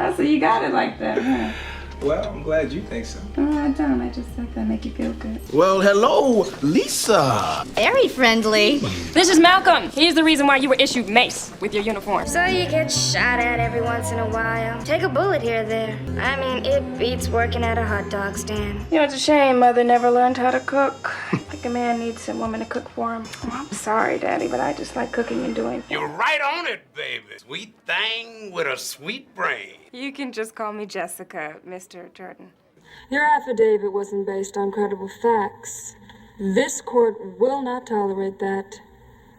Oh, so you got it like that, huh? Well, I'm glad you think so. Oh, I don't. I just thought that'd make you feel good. Well, hello, Lisa. Very friendly. This is Malcolm. He's the reason why you were issued mace with your uniform. So you get shot at every once in a while. Take a bullet here or there. I mean, it beats working at a hot dog stand. You know, it's a shame Mother never learned how to cook. Like a man needs a woman to cook for him. Oh, I'm sorry, Daddy, but I just like cooking and doing. You're right on it, baby. Sweet thing with a sweet brain. You can just call me Jessica, Mr. Jordan. Your affidavit wasn't based on credible facts. This court will not tolerate that.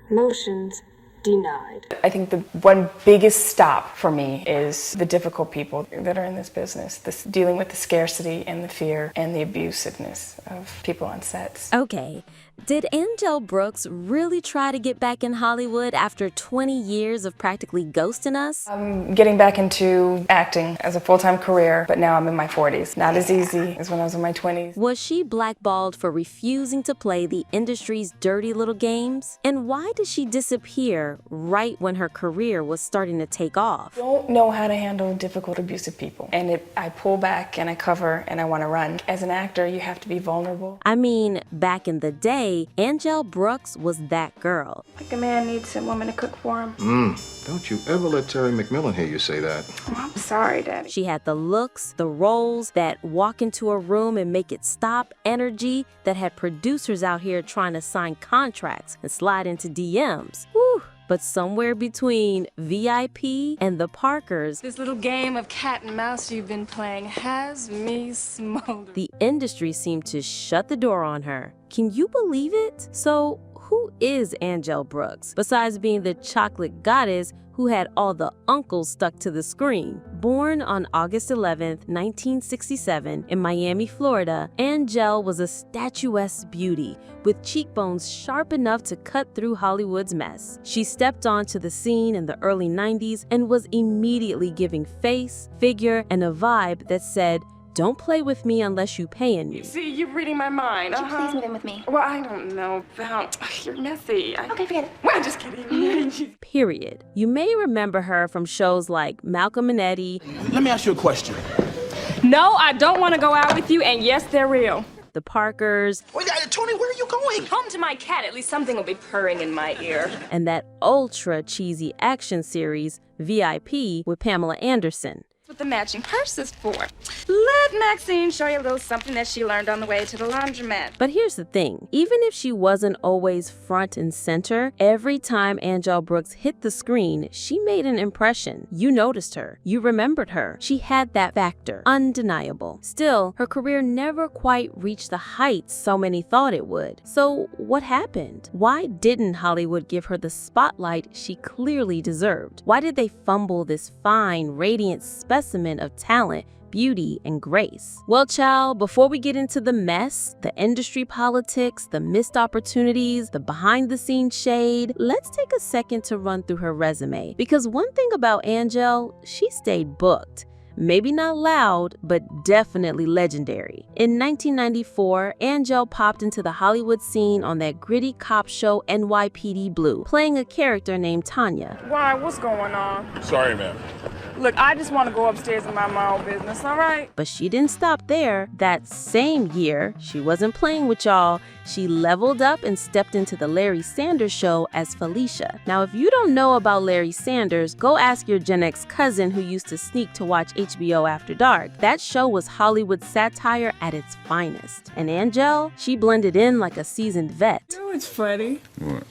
Motions denied. I think the one biggest stop for me is the difficult people that are in this business, dealing with the scarcity and the fear and the abusiveness of people on sets. Okay, did Angelle Brooks really try to get back in Hollywood after 20 years of practically ghosting us? I'm getting back into acting as a full-time career, but now I'm in my 40s. Not as easy as when I was in my 20s. Was she blackballed for refusing to play the industry's dirty little games? And why did she disappear right when her career was starting to take off? I don't know how to handle difficult, abusive people. And I pull back and I cover and I want to run. As an actor, you have to be vulnerable. I mean, back in the day, Angelle Brooks was that girl. Like a man needs a woman to cook for him. Don't you ever let Terry McMillan hear you say that. Oh, I'm sorry, Daddy. She had the looks, the roles, that walk into a room and make it stop energy that had producers out here trying to sign contracts and slide into DMs. Whew. But somewhere between VIP and the Parkers, This little game of cat and mouse you've been playing has me smoldering. the industry seemed to shut the door on her. Can you believe it? So who is Angelle Brooks, besides being the chocolate goddess who had all the uncles stuck to the screen? Born on August 11th, 1967 in Miami, Florida, Angelle was a statuesque beauty with cheekbones sharp enough to cut through Hollywood's mess. She stepped onto the scene in the early 90s and was immediately giving face, figure, and a vibe that said, "Don't play with me unless you paying me." See, you're reading my mind. Would you please move in with me? Well, I don't know about... You're messy. Okay, forget it. Well, I'm just kidding. Period. You may remember her from shows like Malcolm and Eddie, Let me ask you a question. No, I don't want to go out with you, and yes, they're real. The Parkers, Wait, Tony, where are you going? Home to my cat, at least something will be purring in my ear. and that ultra cheesy action series, VIP, with Pamela Anderson. What the matching purse is for. Let Maxine show you a little something that she learned on the way to the laundromat. But here's the thing, even if she wasn't always front and center, every time Angelle Brooks hit the screen, she made an impression. You noticed her. You remembered her. She had that factor. Undeniable. Still, her career never quite reached the heights so many thought it would. So what happened? Why didn't Hollywood give her the spotlight she clearly deserved? Why did they fumble this fine, radiant specimen of talent, beauty, and grace? Well, child, before we get into the mess, the industry politics, the missed opportunities, the behind-the-scenes shade, let's take a second to run through her resume. Because one thing about Angelle, she stayed booked. Maybe not loud, but definitely legendary. In 1994, Angelle popped into the Hollywood scene on that gritty cop show NYPD Blue, playing a character named Tanya. Why? What's going on? Sorry, ma'am. Look, I just want to go upstairs and mind my own business, all right? But she didn't stop there. That same year, she wasn't playing with y'all. She leveled up and stepped into the Larry Sanders Show as Felicia. Now, if you don't know about Larry Sanders, go ask your Gen X cousin who used to sneak to watch HBO After Dark. That show was Hollywood satire at its finest. And Angelle, she blended in like a seasoned vet. You know what's funny? What?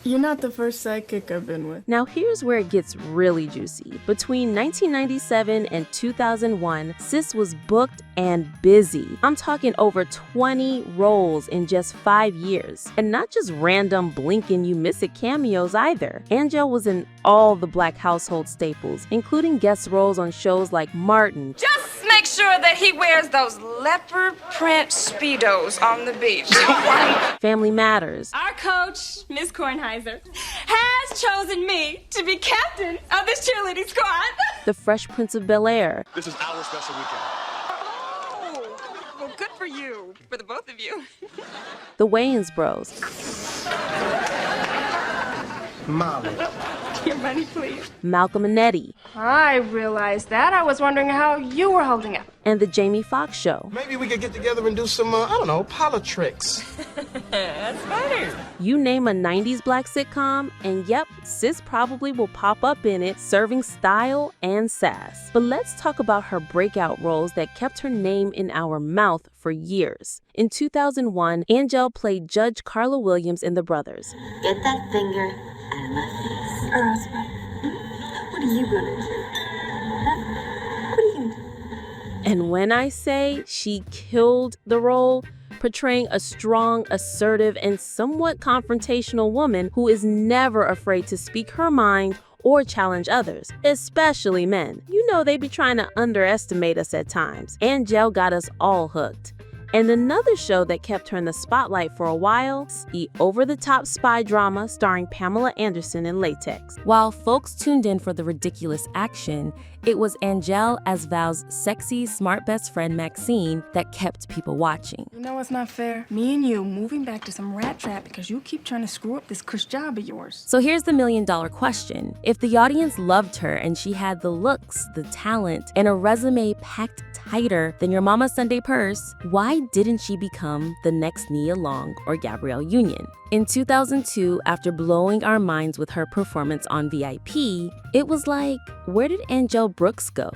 You're not the first sidekick I've been with. Now here's where it gets really juicy. Between 1997 and 2001, Sis was booked and busy. I'm talking over 20 roles in just 5 years. And not just random blink and you miss it cameos either. Angelle was in all the Black household staples, including guest roles on shows like Martin. Just make sure that he wears those leopard print Speedos on the beach. Family Matters. Our coach, Miss Kornheiser, has chosen me to be captain of this cheerleading squad. The Fresh Prince of Bel-Air. This is our special weekend. Oh, well, good for you, for the both of you. The Wayans Bros. Molly, Your money, please. Malcolm and Eddie, I realized that. I was wondering how you were holding up. and The Jamie Foxx Show. Maybe we could get together and do some, I don't know, politics. You name a 90s black sitcom, and yep, sis probably will pop up in it, serving style and sass. But let's talk about her breakout roles that kept her name in our mouth for years. In 2001, Angelle played Judge Carla Williams in The Brothers. Get that finger out of my face. What are you gonna do? What are you gonna do? And when I say she killed the role, portraying a strong, assertive, and somewhat confrontational woman who is never afraid to speak her mind or challenge others, especially men. You know they be trying to underestimate us at times. Angelle got us all hooked. And another show that kept her in the spotlight for a while, the over-the-top spy drama starring Pamela Anderson in latex. While folks tuned in for the ridiculous action, it was Angelle as Val's sexy, smart best friend Maxine that kept people watching. You know what's not fair? Me and you moving back to some rat trap because you keep trying to screw up this cush job of yours. So here's the $1 million question. If the audience loved her and she had the looks, the talent, and a resume packed tighter than your mama's Sunday purse, why didn't she become the next Nia Long or Gabrielle Union? In 2002, after blowing our minds with her performance on VIP, it was like, where did Angelle Brooks go?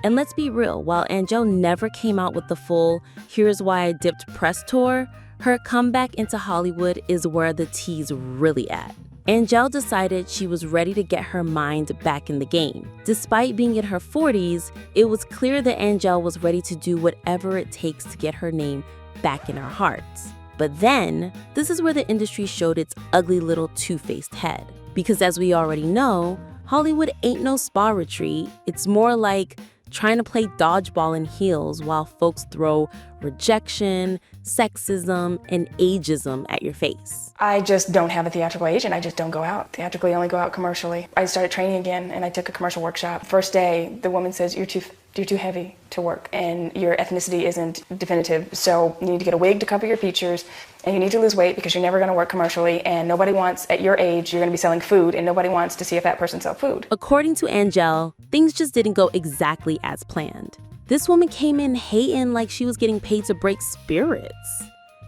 And let's be real, while Angelle never came out with the full "here's why I dipped" press tour, her comeback into Hollywood is where the tea's really at. Angelle decided she was ready to get her mind back in the game. Despite being in her 40s, it was clear that Angelle was ready to do whatever it takes to get her name back in our hearts. But then, this is where the industry showed its ugly little two-faced head. Because as we already know, Hollywood ain't no spa retreat. It's more like trying to play dodgeball in heels while folks throw rejection, sexism, and ageism at your face. I just don't have a theatrical agent. I just don't go out. Theatrically, I only go out commercially. I started training again, and I took a commercial workshop. First day, the woman says, you're too heavy to work, and your ethnicity isn't definitive, so you need to get a wig to cover your features, and you need to lose weight because you're never going to work commercially, and nobody wants, at your age, you're going to be selling food, and nobody wants to see a fat person sell food. According to Angelle, things just didn't go exactly as planned. This woman came in hating like she was getting paid to break spirits.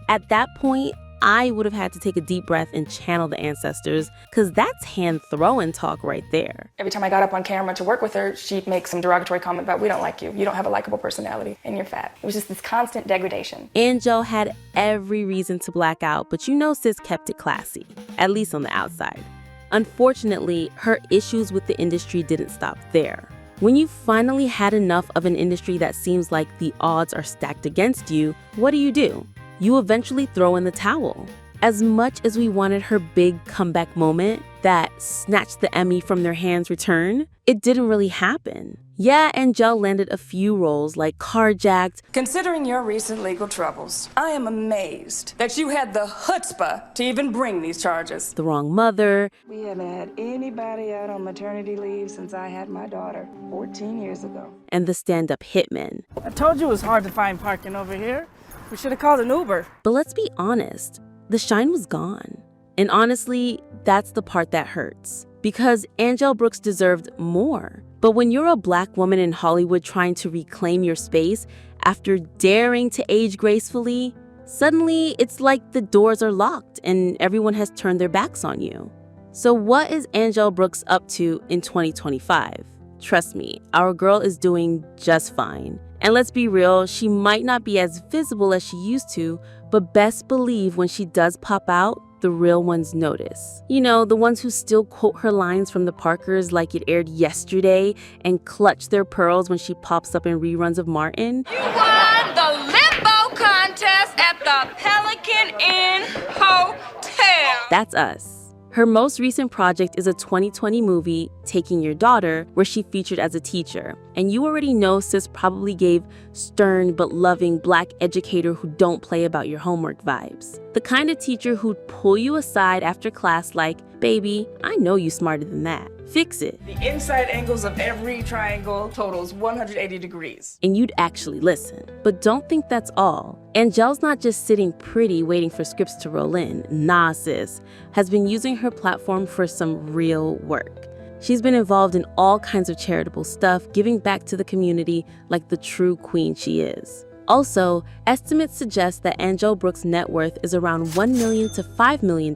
At that point, I would have had to take a deep breath and channel the ancestors, because that's hand-throwing talk right there. Every time I got up on camera to work with her, she'd make some derogatory comment about, we don't like you don't have a likable personality, and you're fat. It was just this constant degradation. Angelle had every reason to black out, but you know sis kept it classy, at least on the outside. Unfortunately, her issues with the industry didn't stop there. When you finally had enough of an industry that seems like the odds are stacked against you, what do? You eventually throw in the towel. As much as we wanted her big comeback moment that snatched the Emmy from their hands return, it didn't really happen. Yeah, Angelle landed a few roles like Carjacked. Considering your recent legal troubles, I am amazed that you had the chutzpah to even bring these charges. The Wrong Mother. We haven't had anybody out on maternity leave since I had my daughter 14 years ago. And The Stand-Up Hitman. I told you it was hard to find parking over here. We should have called an Uber. But let's be honest, the shine was gone. And honestly, that's the part that hurts. Because Angelle Brooks deserved more. But when you're a black woman in Hollywood trying to reclaim your space after daring to age gracefully, suddenly it's like the doors are locked and everyone has turned their backs on you. So what is Angelle Brooks up to in 2025? Trust me, our girl is doing just fine. And let's be real, she might not be as visible as she used to, but best believe when she does pop out, the real ones notice. You know, the ones who still quote her lines from the Parkers like it aired yesterday and clutch their pearls when she pops up in reruns of Martin. You won the limbo contest at the Pelican Inn Hotel. That's us. Her most recent project is a 2020 movie, Taking Your Daughter, where she featured as a teacher. And you already know sis probably gave stern but loving black educator who don't play about your homework vibes. The kind of teacher who'd pull you aside after class like, baby, I know you smarter than that. Fix it. The inside angles of every triangle totals 180 degrees. And you'd actually listen. But don't think that's all. Angelle's not just sitting pretty waiting for scripts to roll in. Nah, sis has been using her platform for some real work. She's been involved in all kinds of charitable stuff, giving back to the community like the true queen she is. Also, estimates suggest that Angelle Brooks' net worth is around $1 million to $5 million.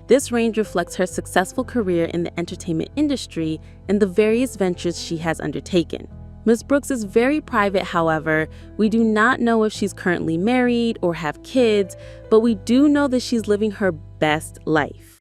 This range reflects her successful career in the entertainment industry and the various ventures she has undertaken. Ms. Brooks is very private, however. We do not know if she's currently married or have kids, but we do know that she's living her best life.